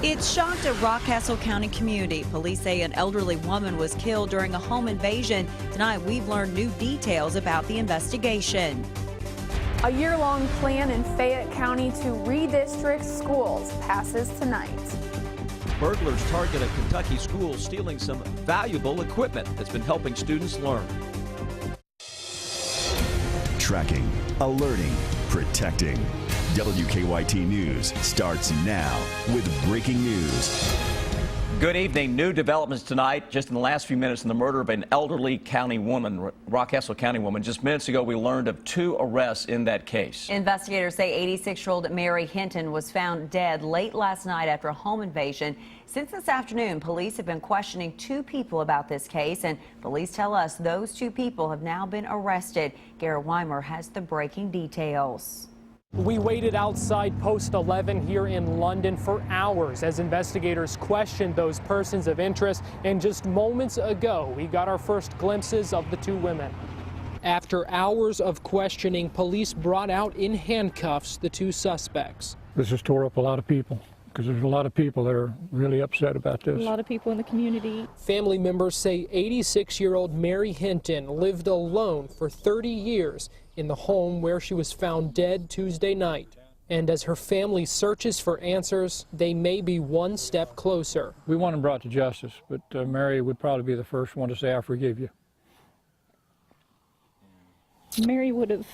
It's shocked a Rockcastle County community. Police say an elderly woman was killed during a home invasion. Tonight, we've learned new details about the investigation. A year-long plan in Fayette County to redistrict schools passes tonight. Burglars target a Kentucky school, stealing some valuable equipment that's been helping students learn. Tracking, alerting, protecting. WKYT News starts now with breaking news. Good evening. New developments tonight, just in the last few minutes, in the murder of an elderly county woman, Rockcastle County woman. Just minutes ago, we learned of 2 arrests in that case. Investigators say 86-year-old Mary Hinton was found dead late last night after a home invasion. Since this afternoon, police have been questioning 2 people about this case, and police tell us those 2 people have now been arrested. Garrett Weimer has the breaking details. We waited outside Post 11 here in London for hours as investigators questioned those persons of interest, and just moments ago we got our first glimpses of the 2 women. After hours of questioning, police brought out in handcuffs the 2 suspects. This has tore up a lot of people, because there's a lot of people that are really upset about this. A lot of people in the community. Family members say 86-year-old Mary Hinton lived alone for 30 years in the home where she was found dead Tuesday night. And as her family searches for answers, they may be one step closer. We want them brought to justice, but Mary would probably be the first one to say, "I forgive you." Mary would have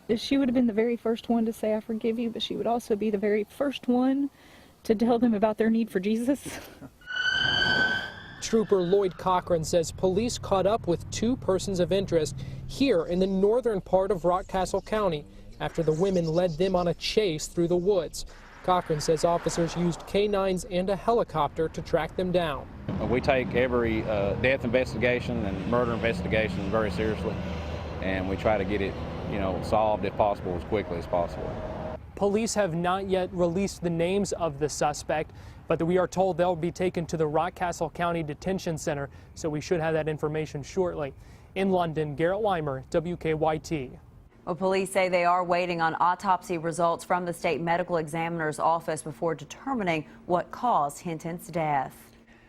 been the very first one to say, "I forgive you," but she would also be the very first one to tell them about their need for Jesus. Trooper Lloyd Cochran says police caught up with 2 persons of interest here in the northern part of Rockcastle County after the women led them on a chase through the woods. Cochran says officers used canines and a helicopter to track them down. We take every death investigation and murder investigation very seriously, and we try to get it, solved if possible as quickly as possible. Police have not yet released the names of the suspect, but we are told they'll be taken to the Rockcastle County Detention Center, so we should have that information shortly. In London, Garrett Weimer, WKYT. Well, police say they are waiting on autopsy results from the state medical examiner's office before determining what caused Hinton's death.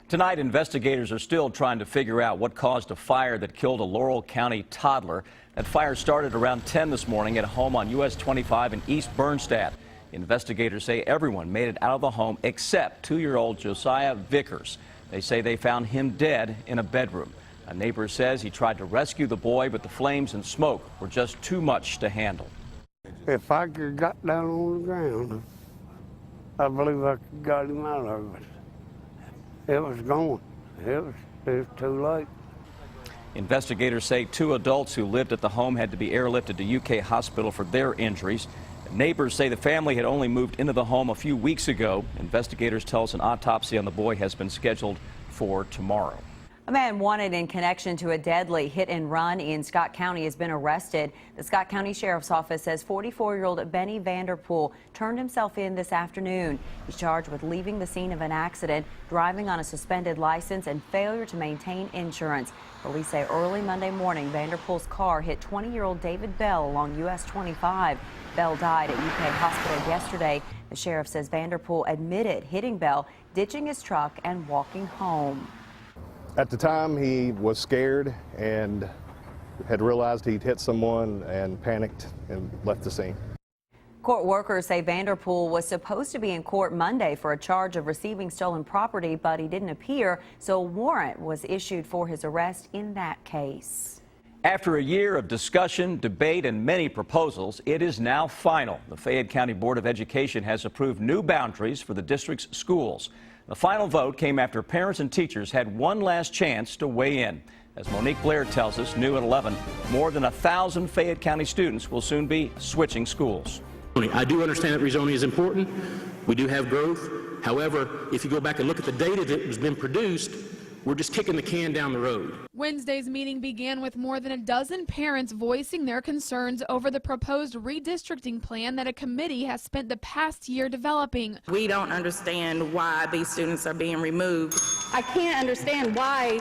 Tonight, investigators are still trying to figure out what caused a fire that killed a Laurel County toddler. That fire started around 10 this morning at a home on US 25 in East Bernstadt. Investigators say everyone made it out of the home except 2-year-old Josiah Vickers. They say they found him dead in a bedroom. A neighbor says he tried to rescue the boy, but the flames and smoke were just too much to handle. If I could have got down on the ground, I believe I could have got him out of it. It was gone. It was too late. Investigators say 2 adults who lived at the home had to be airlifted to UK hospital for their injuries. Neighbors say the family had only moved into the home a few weeks ago. Investigators tell us an autopsy on the boy has been scheduled for tomorrow. A man wanted in connection to a deadly hit and run in Scott County has been arrested. The Scott County Sheriff's Office says 44-year-old Benny Vanderpool turned himself in this afternoon. He's charged with leaving the scene of an accident, driving on a suspended license, and failure to maintain insurance. Police say early Monday morning, Vanderpool's car hit 20-year-old David Bell along US 25. Bell died at UK Hospital yesterday. The sheriff says Vanderpool admitted hitting Bell, ditching his truck, and walking home. At the time, he was scared and had realized he'd hit someone and panicked and left the scene. Court workers say Vanderpool was supposed to be in court Monday for a charge of receiving stolen property, but he didn't appear, so a warrant was issued for his arrest in that case. After a year of discussion, debate, and many proposals, it is now final. The Fayette County Board of Education has approved new boundaries for the district's schools. The final vote came after parents and teachers had one last chance to weigh in. As Monique Blair tells us, new at 11, more than 1,000 Fayette County students will soon be switching schools. I do understand that rezoning is important. We do have growth. However, if you go back and look at the data that has been produced, we're just kicking the can down the road. Wednesday's meeting began with more than a dozen parents voicing their concerns over the proposed redistricting plan that a committee has spent the past year developing. We don't understand why these students are being removed. I can't understand why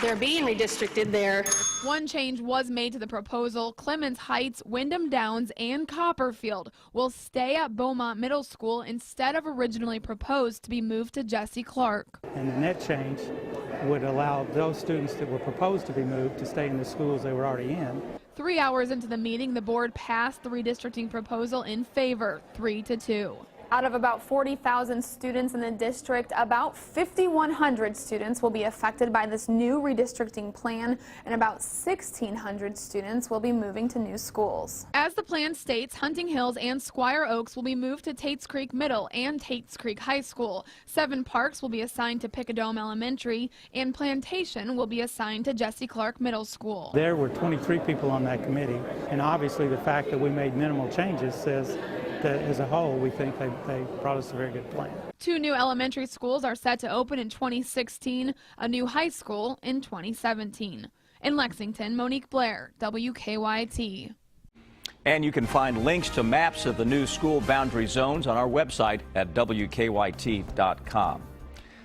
they're being redistricted there. One change was made to the proposal. Clemens Heights, Wyndham Downs, and Copperfield will stay at Beaumont Middle School instead of originally proposed to be moved to Jesse Clark. And the net change would allow those students that were proposed to be moved to stay in the schools they were already in. 3 hours into the meeting, the board passed the redistricting proposal in favor, 3-2. Out of about 40,000 students in the district, about 5,100 students will be affected by this new redistricting plan, and about 1,600 students will be moving to new schools. As the plan states, Hunting Hills and Squire Oaks will be moved to Tates Creek Middle and Tates Creek High School. 7 parks will be assigned to Picadome Elementary, and Plantation will be assigned to Jesse Clark Middle School. There were 23 people on that committee, and obviously the fact that we made minimal changes says that as a whole we think they brought us a very good plan. 2 new elementary schools are set to open in 2016, a new high school in 2017. In Lexington, Monique Blair, WKYT. And you can find links to maps of the new school boundary zones on our website at WKYT.com.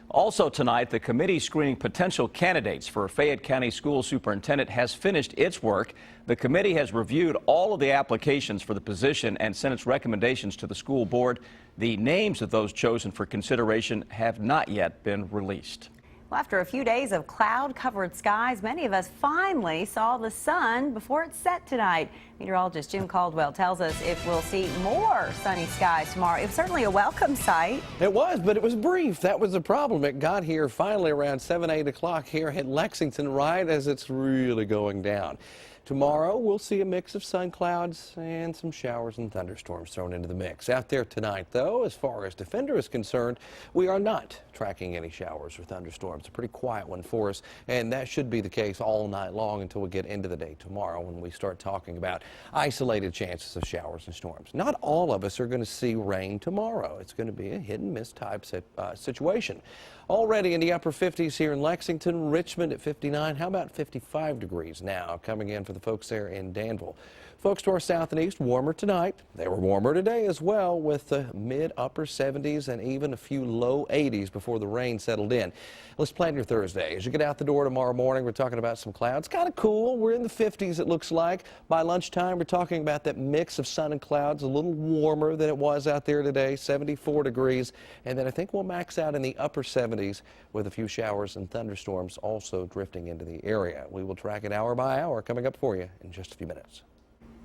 Also tonight, the committee screening potential candidates for Fayette County School Superintendent has finished its work. The committee has reviewed all of the applications for the position and sent its recommendations to the school board. The names of those chosen for consideration have not yet been released. Well, after a few days of cloud-covered skies, many of us finally saw the sun before it set tonight. Meteorologist Jim Caldwell tells us if we'll see more sunny skies tomorrow. It was certainly a welcome sight. It was, but it was brief. That was the problem. It got here finally around 7, 8 o'clock here in Lexington, right as it's really going down. Tomorrow, we'll see a mix of sun clouds and some showers and thunderstorms thrown into the mix. Out there tonight, though, as far as Defender is concerned, we are not tracking any showers or thunderstorms. A pretty quiet one for us, and that should be the case all night long until we get into the day tomorrow when we start talking about isolated chances of showers and storms. Not all of us are going to see rain tomorrow. It's going to be a hit and miss type situation. Already in the upper 50s here in Lexington, Richmond at 59. How about 55 degrees now coming in for the folks there in Danville? Folks to our south and east, warmer tonight. They were warmer today as well, with the mid-upper 70s and even a few low 80s before the rain settled in. Let's plan your Thursday. As you get out the door tomorrow morning, we're talking about some clouds. Kind of cool. We're in the 50s, it looks like. By lunchtime, we're talking about that mix of sun and clouds, a little warmer than it was out there today, 74 degrees. And then I think we'll max out in the upper 70s with a few showers and thunderstorms also drifting into the area. We will track it hour by hour coming up for you in just a few minutes.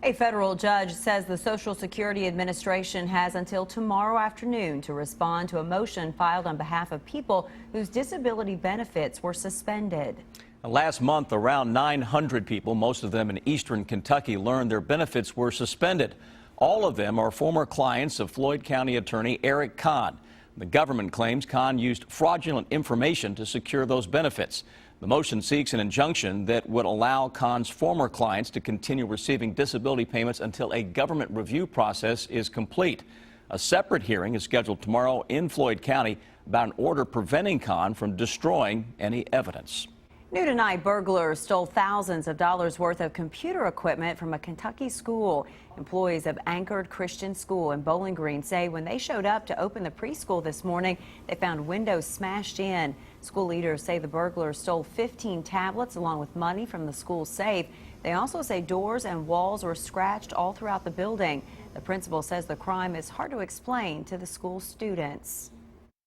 A federal judge says the Social Security Administration has until tomorrow afternoon to respond to a motion filed on behalf of people whose disability benefits were suspended. Last month, around 900 people, most of them in eastern Kentucky, learned their benefits were suspended. All of them are former clients of Floyd County Attorney Eric Kahn. The government claims Kahn used fraudulent information to secure those benefits. The motion seeks an injunction that would allow Kahn's former clients to continue receiving disability payments until a government review process is complete. A separate hearing is scheduled tomorrow in Floyd County about an order preventing Kahn from destroying any evidence. New tonight, burglars stole thousands of dollars worth of computer equipment from a Kentucky school. Employees of Anchored Christian School in Bowling Green say when they showed up to open the preschool this morning, they found windows smashed in. School leaders say the burglars stole 15 tablets along with money from the school's safe. They also say doors and walls were scratched all throughout the building. The principal says the crime is hard to explain to the school students.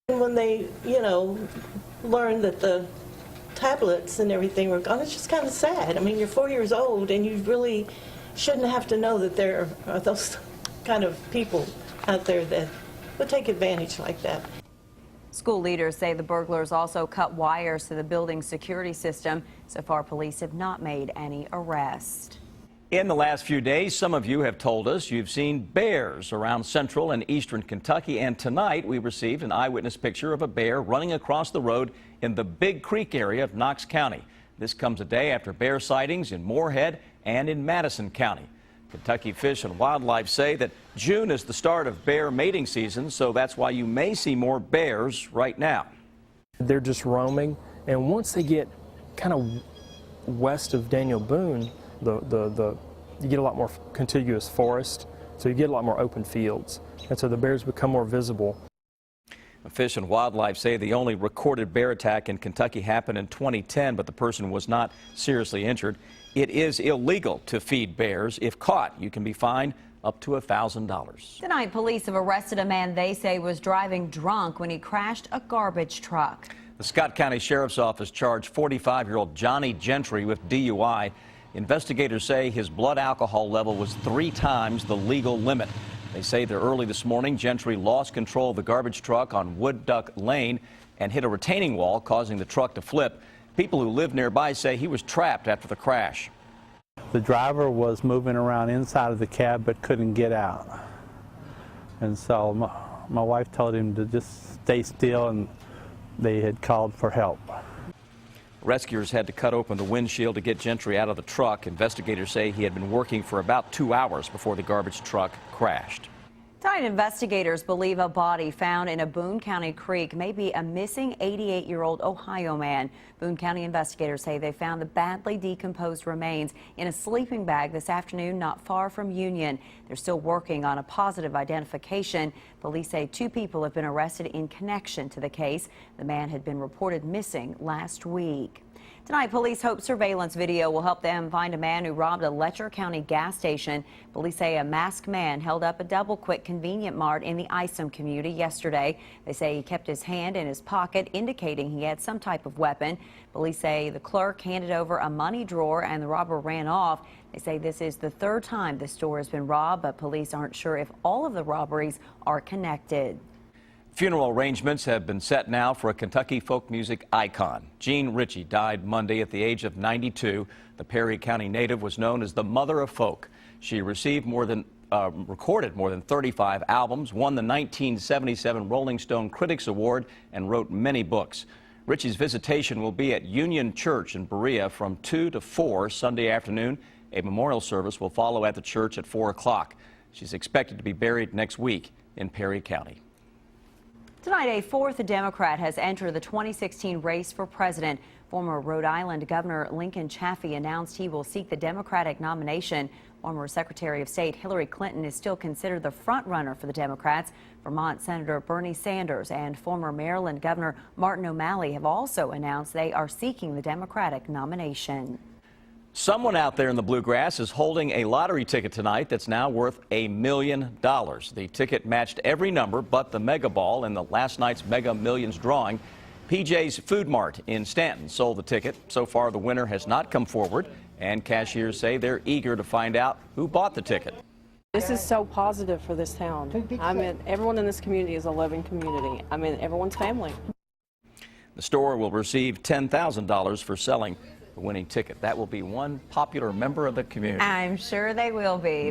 When they, learned that the tablets and everything were gone, it's just kind of sad. I mean, you're 4 years old and you really shouldn't have to know that there are those kind of people out there that would take advantage like that. School leaders say the burglars also cut wires to the building's security system. So far, police have not made any arrests. In the last few days, some of you have told us you've seen bears around central and eastern Kentucky, and tonight we received an eyewitness picture of a bear running across the road in the Big Creek area of Knox County. This comes a day after bear sightings in Moorhead and in Madison County. Kentucky Fish and Wildlife say that June is the start of bear mating season, so that's why you may see more bears right now. They're just roaming, and once they get kind of west of Daniel Boone, you get a lot more contiguous forest, so you get a lot more open fields, and so the bears become more visible. Fish and Wildlife say the only recorded bear attack in Kentucky happened in 2010, but the person was not seriously injured. It is illegal to feed bears. If caught, you can be fined up to $1,000. Tonight, police have arrested a man they say was driving drunk when he crashed a garbage truck. The Scott County Sheriff's Office charged 45-year-old Johnny Gentry with DUI. Investigators say his blood alcohol level was 3 times the legal limit. They say that early this morning, Gentry lost control of the garbage truck on Wood Duck Lane and hit a retaining wall, causing the truck to flip. People who live nearby say he was trapped after the crash. The driver was moving around inside of the cab but couldn't get out. And so my wife told him to just stay still, and they had called for help. Rescuers had to cut open the windshield to get Gentry out of the truck. Investigators say he had been working for about 2 hours before the garbage truck crashed. Tonight, investigators believe a body found in a Boone County creek may be a missing 88-year-old Ohio man. Boone County investigators say they found the badly decomposed remains in a sleeping bag this afternoon not far from Union. They're still working on a positive identification. Police say 2 people have been arrested in connection to the case. The man had been reported missing last week. Tonight, police hope surveillance video will help them find a man who robbed a Letcher County gas station. Police say a masked man held up a Double Quick convenient mart in the Isom community yesterday. They say he kept his hand in his pocket, indicating he had some type of weapon. Police say the clerk handed over a money drawer and the robber ran off. They say this is the 3rd time the store has been robbed, but police aren't sure if all of the robberies are connected. Funeral arrangements have been set now for a Kentucky folk music icon. Jean Ritchie died Monday at the age of 92. The Perry County native was known as the Mother of Folk. She received recorded more than 35 albums, won the 1977 Rolling Stone Critics Award, and wrote many books. Ritchie's visitation will be at Union Church in Berea from 2 to 4 Sunday afternoon. A memorial service will follow at the church at 4 o'clock. She's expected to be buried next week in Perry County. Tonight, a 4th Democrat has entered the 2016 race for president. Former Rhode Island Governor Lincoln Chafee announced he will seek the Democratic nomination. Former Secretary of State Hillary Clinton is still considered the front-runner for the Democrats. Vermont Senator Bernie Sanders and former Maryland Governor Martin O'Malley have also announced they are seeking the Democratic nomination. Someone out there in the bluegrass is holding a lottery ticket tonight that's now worth $1 million. The ticket matched every number but the Mega Ball in the last night's Mega Millions drawing. PJ's Food Mart in Stanton sold the ticket. So far, the winner has not come forward, and cashiers say they're eager to find out who bought the ticket. This is so positive for this town. I mean, everyone in this community is a loving community. I mean, everyone's family. The store will receive $10,000 for selling the winning ticket. That will be one popular member of the community. I'm sure they will be.